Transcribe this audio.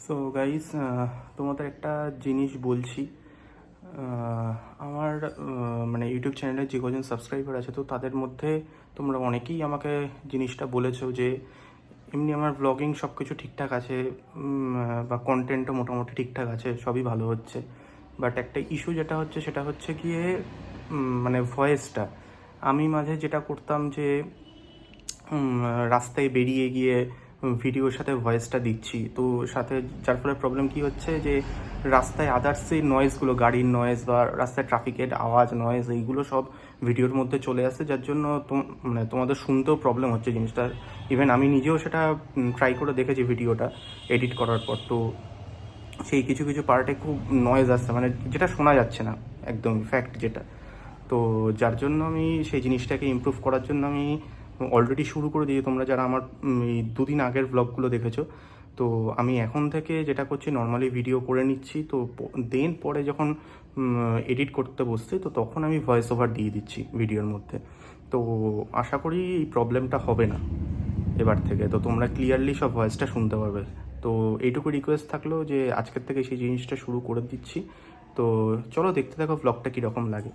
So guys, তোমাদের একটা জিনিস বলছি। আমার মানে ইউটিউব চ্যানেলে যে কজন সাবস্ক্রাইবার আছে, তো তাদের মধ্যে তোমরা অনেকেই আমাকে জিনিসটা বলেছো যে এমনি আমার ব্লগিং সব কিছু ঠিকঠাক আছে, বা কন্টেন্টও মোটামুটি ঠিকঠাক আছে, সবই ভালো হচ্ছে। বাট একটা ইস্যু যেটা হচ্ছে সেটা হচ্ছে গিয়ে মানে ভয়েসটা। আমি মাঝে যেটা করতাম যে রাস্তায় বেরিয়ে গিয়ে ভিডিওর সাথে ভয়েসটা দিচ্ছি, তো সাথে যার ফলে প্রবলেম কি হচ্ছে যে রাস্তায় আদার্স যে নয়েজগুলো, গাড়ির নয়েজ বা রাস্তায় ট্রাফিকের আওয়াজ, নয়েজ, এইগুলো সব ভিডিওর মধ্যে চলে আসছে, যার জন্য মানে তোমাদের শুনতেও প্রবলেম হচ্ছে জিনিসটা। ইভেন আমি নিজেও সেটা ট্রাই করে দেখেছি ভিডিওটা এডিট করার পর। তো সেই কিছু কিছু পার্টে খুব নয়েজ আসছে, মানে যেটা শোনা যাচ্ছে না একদম ফ্যাক্ট যেটা। তো যার জন্য আমি সেই জিনিসটাকে ইমপ্রুভ করার জন্য আমি অলরেডি শুরু করে দিয়েছি। তোমরা যারা আমার এই দুদিন আগের ব্লগগুলো দেখেছো, তো আমি এখন থেকে যেটা করছি, নর্মালি ভিডিও করে নিচ্ছি, তো দেন পরে যখন এডিট করতে বসছি, তো তখন আমি ভয়েস ওভার দিয়ে দিচ্ছি ভিডিওর মধ্যে। তো আশা করি এই প্রবলেমটা হবে না এবার থেকে, তো তোমরা ক্লিয়ারলি সব ভয়েসটা শুনতে পারবে। তো এইটুকু রিকোয়েস্ট থাকলো যে আজকের থেকে সেই জিনিসটা শুরু করে দিচ্ছি। তো চলো দেখতে থাকো ব্লগটা কীরকম লাগে।